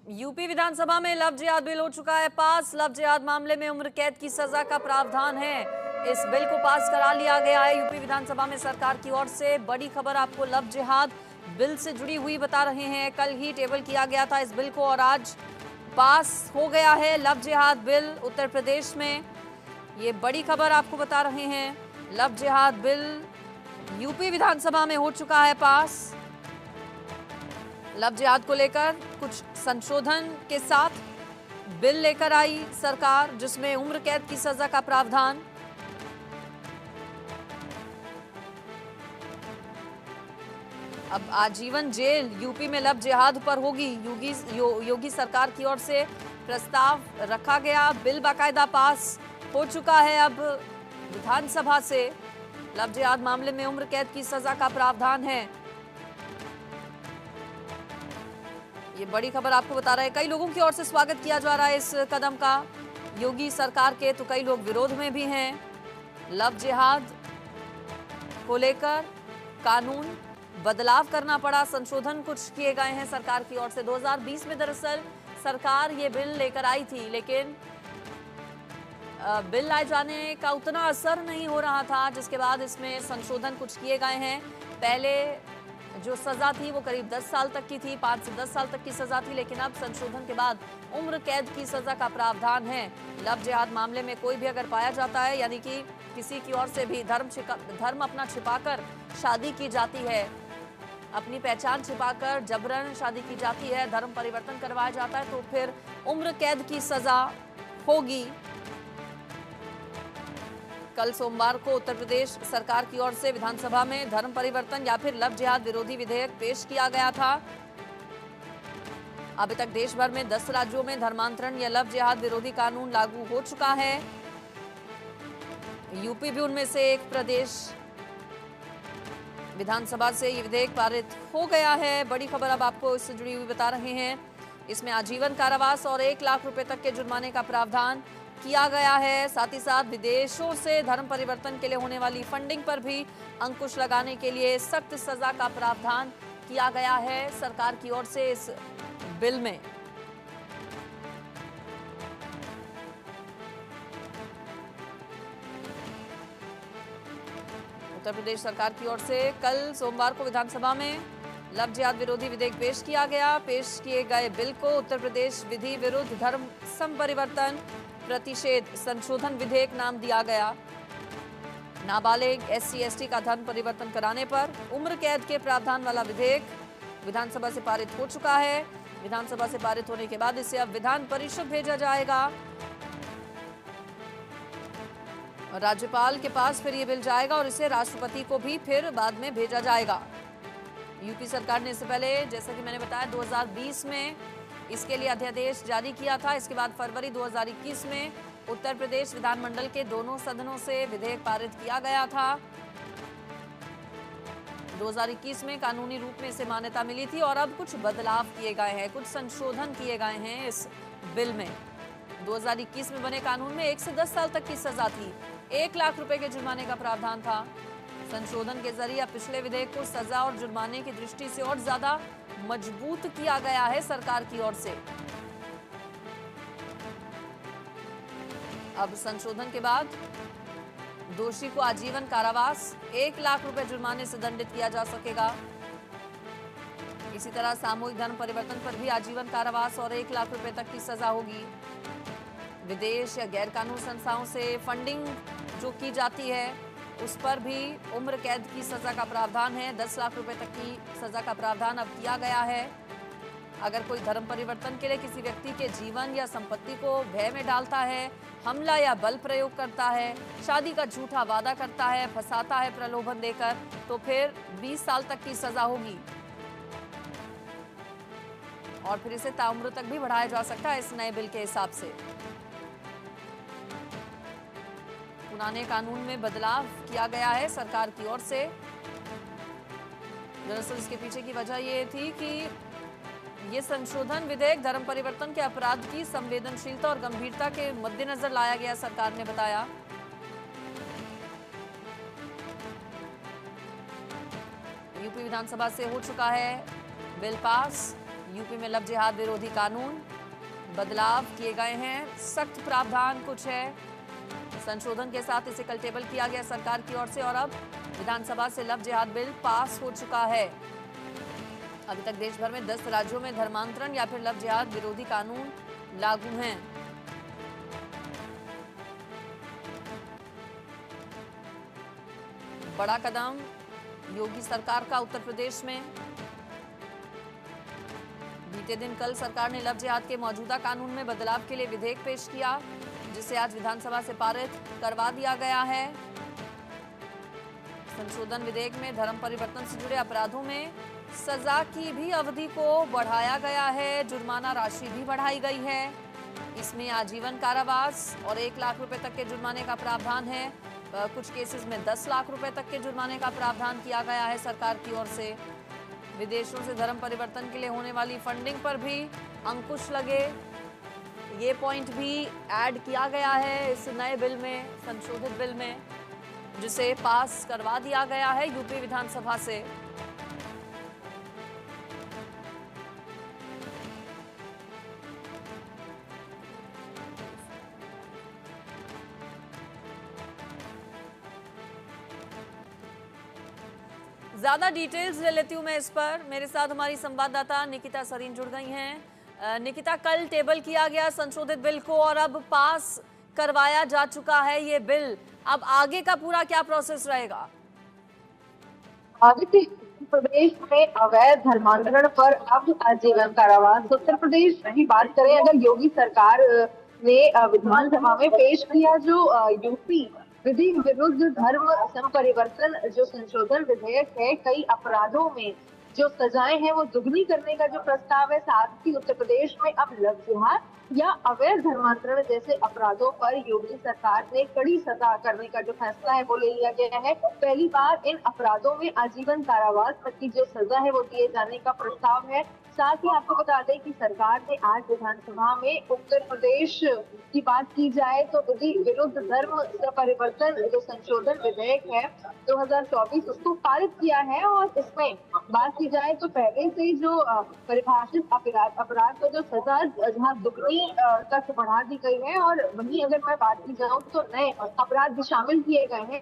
UP विधानसभा में love जिहाद bill हो चुका है पास। लव जिहाद मामले में उम्र कैद की सजा का प्रावधान है। इस बिल को पास करा लिया गया है यूपी विधानसभा में सरकार की ओर से। बड़ी खबर आपको लव जिहाद बिल से जुड़ी हुई बता रहे हैं। कल ही टेबल किया गया था इस बिल को और आज पास हो गया है लव जिहाद बिल उत्तर प्रदेश में। ये बड़ी खबर आपको बता रहे हैं। लव जिहाद बिल यूपी विधानसभा में हो चुका है पास। लव जिहाद को लेकर कुछ संशोधन के साथ बिल लेकर आई सरकार, जिसमें उम्र कैद की सजा का प्रावधान। अब आजीवन जेल यूपी में लव जिहाद पर होगी। योगी सरकार की ओर से प्रस्ताव रखा गया। बिल बाकायदा पास हो चुका है अब विधानसभा से। लव जिहाद मामले में उम्र कैद की सजा का प्रावधान है। ये बड़ी खबर आपको बता रहे हैं। कई लोगों की ओर से स्वागत किया जा रहा है इस कदम का योगी सरकार के, तो कई लोग विरोध में भी हैं। लव जिहाद को लेकर कानून बदलाव करना पड़ा, संशोधन कुछ किए गए हैं सरकार की ओर से। 2020 में दरअसल सरकार ये बिल लेकर आई थी, लेकिन बिल लाए जाने का उतना असर नहीं हो रहा था, जिसके बाद इसमें संशोधन कुछ किए गए हैं। पहले जो सजा थी वो करीब 10 साल तक की थी, 5 से 10 साल तक की सजा थी, लेकिन अब संशोधन के बाद उम्र कैद की सजा का प्रावधान है। लव जिहाद मामले में कोई भी अगर पाया जाता है, यानी कि किसी की ओर से भी धर्म अपना छिपाकर शादी की जाती है, अपनी पहचान छिपाकर जबरन शादी की जाती है, धर्म परिवर्तन करवाया जाता है, तो फिर उम्र कैद की सजा होगी। कल सोमवार को उत्तर प्रदेश सरकार की ओर से विधानसभा में धर्म परिवर्तन या फिर लव जिहाद विरोधी विधेयक पेश किया गया था। अभी तक देश भर में 10 राज्यों में धर्मांतरण या लव जिहाद विरोधी कानून लागू हो चुका है। यूपी भी उनमें से एक प्रदेश। विधानसभा से ये विधेयक पारित हो गया है। बड़ी खबर अब आपको इससे जुड़ी हुई बता रहे हैं। इसमें आजीवन कारावास और 1 लाख रुपए तक के जुर्माने का प्रावधान किया गया है। साथ ही साथ विदेशों से धर्म परिवर्तन के लिए होने वाली फंडिंग पर भी अंकुश लगाने के लिए सख्त सजा का प्रावधान किया गया है सरकार की ओर से इस बिल में। उत्तर प्रदेश सरकार की ओर से कल सोमवार को विधानसभा में लव जिहाद विरोधी विधेयक पेश किया गया। पेश किए गए बिल को उत्तर प्रदेश विधि विरुद्ध धर्म संपरिवर्तन प्रतिषेध संशोधन विधेयक नाम दिया गया। नाबालिग SC/ST का धर्म परिवर्तन कराने पर उम्र कैद के प्रावधान वाला विधेयक विधानसभा से पारित हो चुका है। विधानसभा से पारित होने के बाद इसे अब विधान परिषद भेजा जाएगा। राज्यपाल के पास फिर ये बिल जाएगा और इसे राष्ट्रपति को भी फिर बाद में भेजा जाएगा। यूपी सरकार ने इससे पहले, जैसा कि मैंने बताया, 2020 में इसके लिए अध्यादेश जारी किया था। इसके बाद फरवरी 2021 में उत्तर प्रदेश विधानमंडल के दोनों सदनों से विधेयक पारित किया गया था। 2021 में कानूनी रूप में इसे मान्यता मिली थी और अब कुछ बदलाव किए गए हैं, कुछ संशोधन किए गए हैं इस बिल में। 2021 में बने कानून में 1 से 10 साल तक की सजा थी, 1 लाख रुपए के जुर्माने का प्रावधान था। संशोधन के जरिए पिछले विधेयक को सजा और जुर्माने की दृष्टि से और ज्यादा मजबूत किया गया है सरकार की ओर से। अब संशोधन के बाद दोषी को आजीवन कारावास, 1 लाख रुपए जुर्माने से दंडित किया जा सकेगा। इसी तरह सामूहिक धर्म परिवर्तन पर भी आजीवन कारावास और 1 लाख रुपए तक की सजा होगी। विदेश या गैर कानूनी संस्थाओं से फंडिंग जो की जाती है उस पर भी उम्र कैद की सजा का प्रावधान है। 10 लाख रुपए तक की सजा का प्रावधान अब किया गया है। अगर कोई धर्म परिवर्तन के लिए किसी व्यक्ति के जीवन या संपत्ति को भय में डालता है, हमला या बल प्रयोग करता है, शादी का झूठा वादा करता है, फंसाता है प्रलोभन देकर, तो फिर 20 साल तक की सजा होगी और फिर इसे ताउम्र तक भी बढ़ाया जा सकता है इस नए बिल के हिसाब से। पुराने कानून में बदलाव किया गया है सरकार की ओर से। दरअसल इसके पीछे की वजह ये थी कि ये संशोधन विधेयक धर्म परिवर्तन के अपराध की संवेदनशीलता और गंभीरता के मद्देनजर लाया गया, सरकार ने बताया। यूपी विधानसभा से हो चुका है बिल पास। यूपी में लव जिहाद विरोधी कानून बदलाव किए गए हैं, सख्त प्रावधान कुछ है। संशोधन के साथ इसे कल टेबल किया गया सरकार की ओर से और अब विधानसभा से लव जिहाद बिल पास हो चुका है। अभी तक देश भर में 10 राज्यों में धर्मांतरण या फिर लव जिहाद विरोधी कानून लागू हैं। बड़ा कदम योगी सरकार का उत्तर प्रदेश में। बीते दिन कल सरकार ने लव जिहाद के मौजूदा कानून में बदलाव के लिए विधेयक पेश किया, जिसे आज विधानसभा से पारित करवा दिया गया है। संशोधन विधेयक में धर्म परिवर्तन से जुड़े अपराधों में सजा की भी अवधि को बढ़ाया गया है, जुर्माना राशि भी बढ़ाई गई है। इसमें आजीवन कारावास और 1 लाख रुपए तक के जुर्माने का प्रावधान है। कुछ केसेस में 10 लाख रुपए तक के जुर्माने का प्रावधान किया गया है सरकार की ओर से। विदेशों से धर्म परिवर्तन के लिए होने वाली फंडिंग पर भी अंकुश लगे, ये पॉइंट भी ऐड किया गया है इस नए बिल में, संशोधित बिल में, जिसे पास करवा दिया गया है यूपी विधानसभा से। ज्यादा डिटेल्स ले लेती हूँ मैं इस पर। मेरे साथ हमारी संवाददाता निकिता सरीन जुड़ गई हैं। निकिता, कल टेबल किया गया संशोधित बिल को और अब पास करवाया जा चुका है ये बिल। अब आगे का पूरा क्या प्रोसेस रहेगा? आगे प्रदेश में अवैध धर्मांतरण पर अब आजीवन कारावास। उत्तर प्रदेश की बात करें, अगर योगी सरकार ने विधानसभा में पेश किया जो यूपी विधि विरुद्ध धर्म संपरिवर्तन जो संशोधन विधेयक है, कई अपराधों में जो सजाएं हैं वो दुगनी करने का जो प्रस्ताव है, साथ ही उत्तर प्रदेश में अब लव जिहाद या अवैध धर्मांतरण जैसे अपराधों पर योगी सरकार ने कड़ी सजा करने का जो फैसला है वो ले लिया गया है। पहली बार इन अपराधों में आजीवन कारावास तक की जो सजा है वो दिए जाने का प्रस्ताव है। साथ ही आपको बता दें कि सरकार ने आज विधानसभा में उत्तर प्रदेश की बात की जाए तो विधि विरुद्ध धर्म परिवर्तन जो संशोधन विधेयक है 2024 उसको पारित किया है। और इसमें बात की जाए तो पहले से जो परिभाषित अपराध को जो सजा जहाँ दुगनी तक बढ़ा दी गई है, और वहीं अगर मैं बात की जाऊँ तो नए अपराध भी शामिल किए गए हैं।